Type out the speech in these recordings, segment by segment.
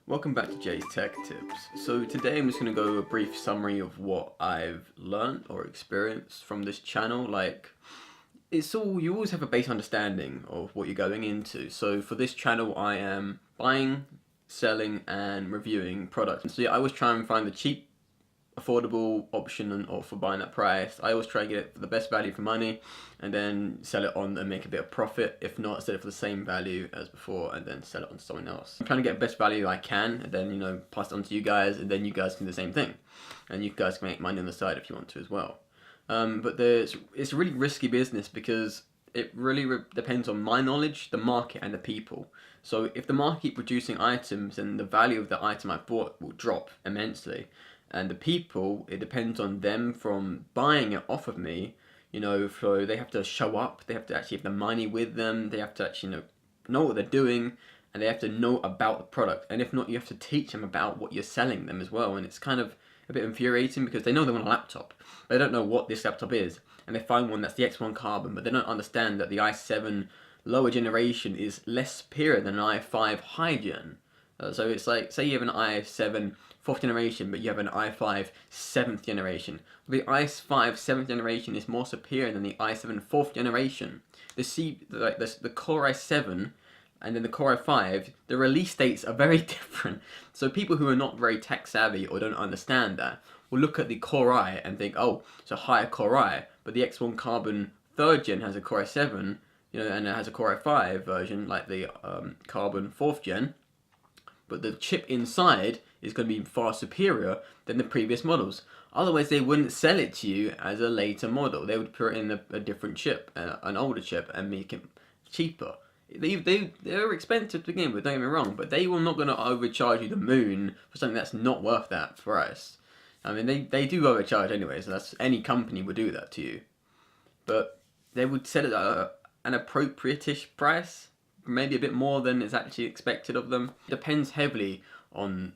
Welcome back to Jay's Tech Tips. So today I'm just going to go a brief summary of what I've learned or experienced from this channel. You always have a base understanding of what you're going into. So for this channel I am buying, selling and reviewing products. So yeah, I always try and find the cheap, affordable option or for buying that price. I always try to get it for the best value for money and then sell it on and make a bit of profit. If not, sell it for the same value as before and then sell it on to someone else. I'm trying to get the best value I can and then, pass it on to you guys, and then you guys can do the same thing. And you guys can make money on the side if you want to as well. But it's a really risky business because it really depends on my knowledge, the market and the people. So if the market keep producing items, then the value of the item I bought will drop immensely. And the people, it depends on them from buying it off of me, so they have to show up, they have to actually have the money with them, they have to actually know what they're doing, and they have to know about the product. And if not, you have to teach them about what you're selling them as well. And it's kind of a bit infuriating because they know they want a laptop, they don't know what this laptop is, and they find one that's the X1 Carbon, but they don't understand that the i7 lower generation is less superior than an i5 high gen. So it's like, say you have an i7 4th generation, but you have an i5 7th generation. The i5 7th generation is more superior than the i7 4th generation. The Core i7 and then the Core i5, the release dates are very different. So people who are not very tech savvy or don't understand that will look at the Core i and think, oh, it's a higher Core i, but the X1 Carbon 3rd gen has a Core i7, and it has a Core i5 version like the Carbon 4th gen. But the chip inside is going to be far superior than the previous models. Otherwise, they wouldn't sell it to you as a later model. They would put in a different chip, an older chip, and make it cheaper. They're expensive to begin with, don't get me wrong, but they were not going to overcharge you the moon for something that's not worth that price. I mean, they do overcharge anyway, so any company would do that to you. But they would set it at an appropriate-ish price, maybe a bit more than is actually expected of them. It depends heavily on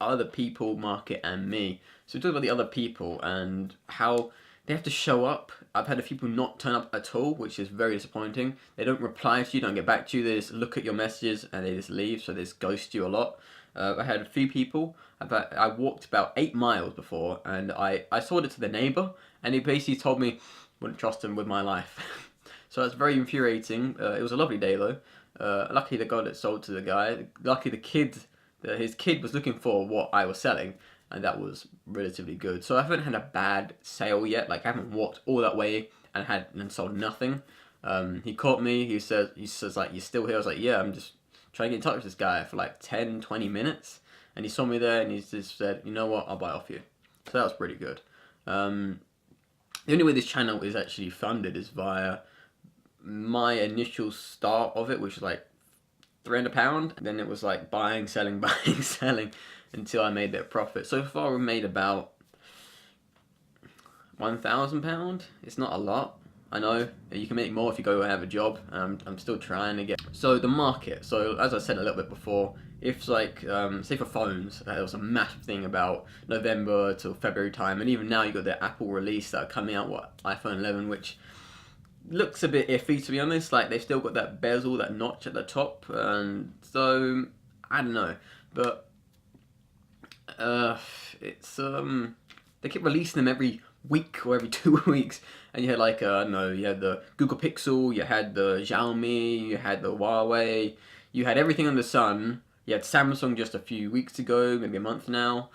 other people, market and me. So we talk about the other people and how they have to show up. I've had a few people not turn up at all, which is very disappointing. They don't reply to you, don't get back to you, they just look at your messages and they just leave, so they just ghost you a lot. I had a few people, I walked about 8 miles before and I sold it to the neighbour and he basically told me, wouldn't trust him with my life. So that's very infuriating. It was a lovely day though. Lucky the got it sold to the guy. Lucky his kid was looking for what I was selling, and that was relatively good. So I haven't had a bad sale yet. Like I haven't walked all that way and sold nothing. He caught me. He says like, "You still here?" I was like, "Yeah, I'm just trying to get in touch with this guy for like 10-20 minutes." And he saw me there, and he just said, "You know what? I'll buy off you." So that was pretty good. The only way this channel is actually funded is via my initial start of it, which was like £300. Then it was like buying, selling, buying, selling until I made a bit of profit. So far we've made about £1,000. It's not a lot. I know you can make more if you go and have a job. I'm still trying to get. So the market. So as I said a little bit before, if like say for phones, there was a massive thing about November till February time, and even now you got the Apple release that are coming out, iPhone 11, which looks a bit iffy to be honest. Like they've still got that bezel, that notch at the top, and so I don't know. But it's they keep releasing them every week or every 2 weeks, and you had like no, you had the Google Pixel, you had the Xiaomi, you had the Huawei, you had everything under the sun. You had Samsung just a few weeks ago, maybe a month now.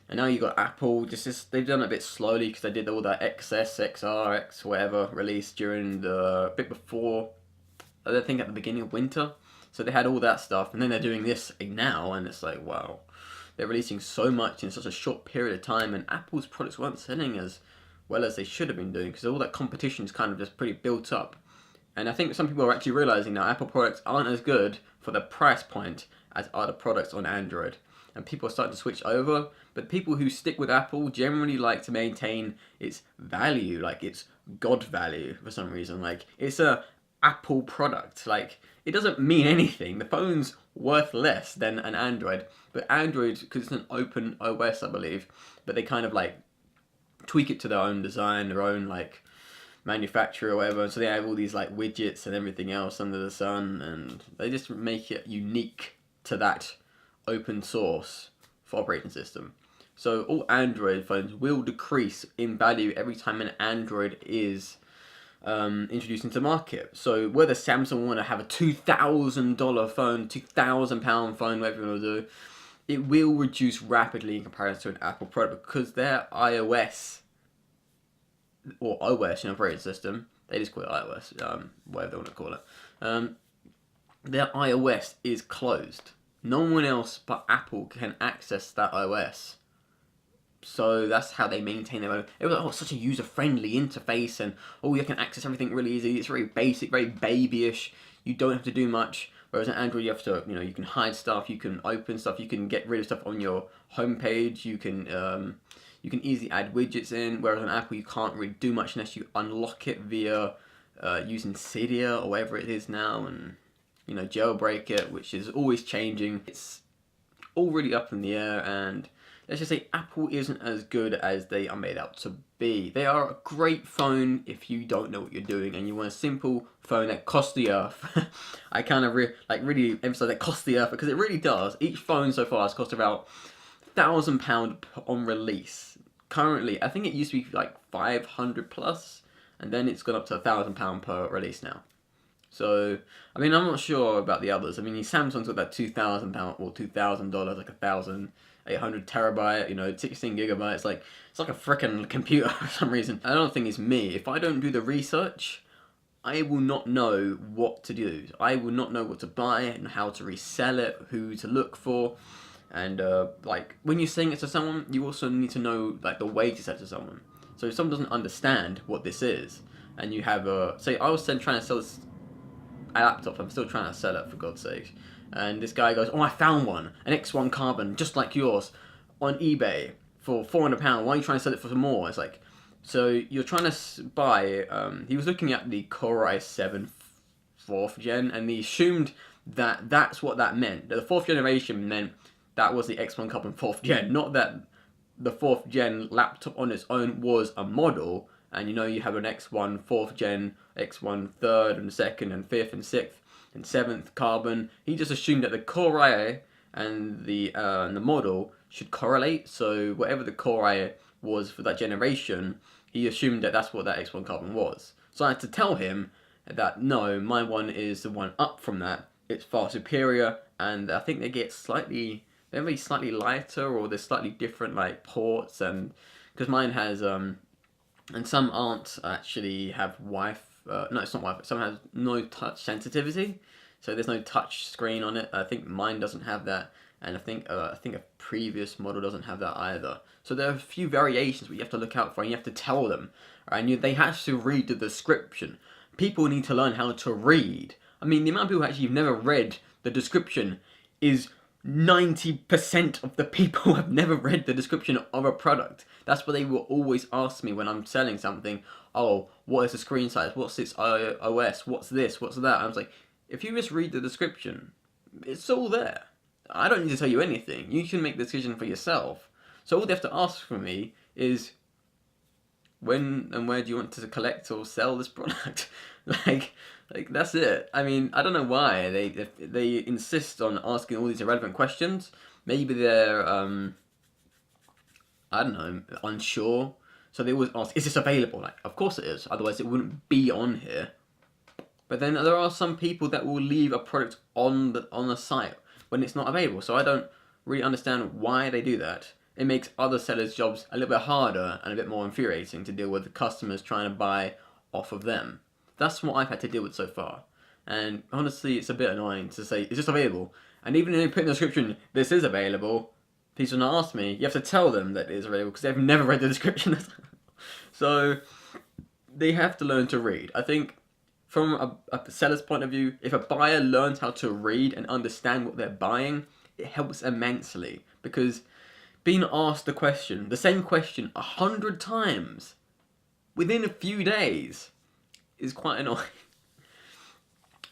And now you got Apple, they've done it a bit slowly because they did all that XS, XR, X whatever release during the bit before, I think at the beginning of winter. So they had all that stuff, and then they're doing this now, and it's like, wow. They're releasing so much in such a short period of time, and Apple's products weren't selling as well as they should have been doing because all that competition is kind of just pretty built up. And I think some people are actually realizing now Apple products aren't as good for the price point as other products on Android. And people are starting to switch over, but people who stick with Apple generally like to maintain its value, like its God value for some reason. Like it's a Apple product. Like it doesn't mean anything. The phone's worth less than an Android, but Android, because it's an open OS, I believe, but they kind of like tweak it to their own design, their own like manufacturer or whatever. So they have all these like widgets and everything else under the sun, and they just make it unique to that open source for operating system. So all Android phones will decrease in value every time an Android is introduced into market. So whether Samsung want to have a $2,000 phone, £2,000 phone, whatever you want to do, it will reduce rapidly in comparison to an Apple product because their iOS or OS, operating system, they just call it iOS, whatever they want to call it. Their iOS is closed. No one else but Apple can access that OS. So that's how they maintain their own. It was like, such a user-friendly interface, and you can access everything really easy. It's very basic, very babyish. You don't have to do much. Whereas in Android, you have to, you can hide stuff, you can open stuff, you can get rid of stuff on your homepage. You can easily add widgets in. Whereas on Apple, you can't really do much unless you unlock it via using Cydia or whatever it is now, and jailbreak it, which is always changing. It's all really up in the air, and let's just say Apple isn't as good as they are made out to be. They are a great phone if you don't know what you're doing and you want a simple phone that costs the earth. I kind of really emphasize that costs the earth because it really does. Each phone so far has cost about £1,000 on release. Currently, I think it used to be like 500 plus, and then it's gone up to £1,000 per release now. So, I'm not sure about the others. Samsung's got that £2,000 or $2,000, like 1,800 terabyte, 16 gigabytes. It's like a freaking computer for some reason. I don't think it's me. If I don't do the research, I will not know what to do. I will not know what to buy and how to resell it, who to look for. And when you're selling it to someone, you also need to know the way to sell it to someone. So if someone doesn't understand what this is, and you have say I was trying to sell this laptop, I'm still trying to sell it for God's sake. And this guy goes, I found one, an X1 Carbon, just like yours, on eBay for £400. Why are you trying to sell it for some more? It's like, so you're trying to buy, he was looking at the Core i7 4th gen, and he assumed that that's what that meant. That the 4th generation meant that was the X1 Carbon 4th gen, not that the 4th gen laptop on its own was a model, and you have an X1 4th gen, X1 3rd and 2nd and 5th and 6th and 7th Carbon. He just assumed that the Core i and the model should correlate. So whatever the Core i was for that generation, he assumed that that's what that X1 Carbon was. So I had to tell him that no, my one is the one up from that. It's far superior, and I think they're slightly lighter, or they're slightly different ports, and because mine has and some aren't actually have Wi-Fi. No, it's not Wi-Fi. Some has no touch sensitivity, so there's no touch screen on it. I think mine doesn't have that, and I think a previous model doesn't have that either. So there are a few variations that you have to look out for, and you have to tell them, and they have to read the description. People need to learn how to read. The amount of people actually have never read the description is 90% of the people have never read the description of a product. That's what they will always ask me when I'm selling something. Oh, what is the screen size? What's its OS? What's this? What's that? I was like, if you just read the description, it's all there. I don't need to tell you anything. You can make the decision for yourself. So all they have to ask from me is, when and where do you want to collect or sell this product? That's it. I don't know why they insist on asking all these irrelevant questions. Maybe they're I don't know, unsure. So they always ask, is this available? Of course it is. Otherwise it wouldn't be on here. But then there are some people that will leave a product on the site when it's not available. So I don't really understand why they do that. It makes other sellers' jobs a little bit harder and a bit more infuriating to deal with the customers trying to buy off of them. That's what I've had to deal with so far. And honestly, it's a bit annoying to say, is this available? And even if they put in the description, this is available, please do not ask me. You have to tell them that it is available because they've never read the description. So they have to learn to read. I think from a seller's point of view, if a buyer learns how to read and understand what they're buying, it helps immensely, because being asked the same question 100 times within a few days is quite annoying.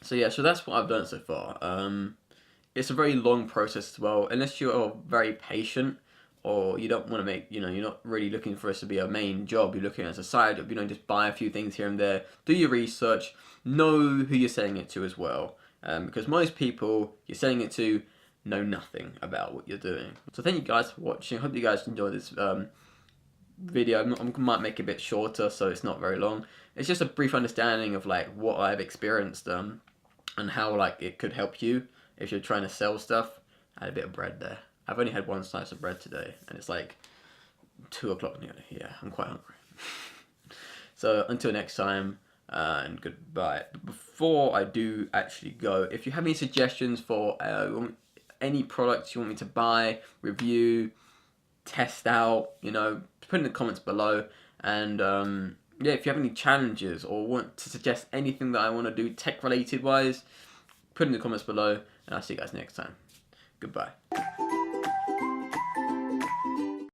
So yeah, so that's what I've done so far. It's a very long process as well, unless you're very patient, or you don't want to make, you're not really looking for this to be a main job, you're looking at it as a side job, just buy a few things here and there, do your research, know who you're selling it to as well. Because most people you're selling it to, know nothing about what you're doing. So thank you guys for watching. Hope you guys enjoyed this video. I might make it a bit shorter so it's not very long. It's just a brief understanding of like what I've experienced and how like it could help you if you're trying to sell stuff. I had a bit of bread there. I've only had one slice of bread today and it's like 2 o'clock nearly. Yeah, I'm quite hungry. So until next time, and goodbye. Before I do actually go, if you have any suggestions for any products you want me to buy, review, test out, you know, put in the comments below. And yeah, if you have any challenges or want to suggest anything that I want to do tech related wise, put in the comments below, and I'll see you guys next time. Goodbye.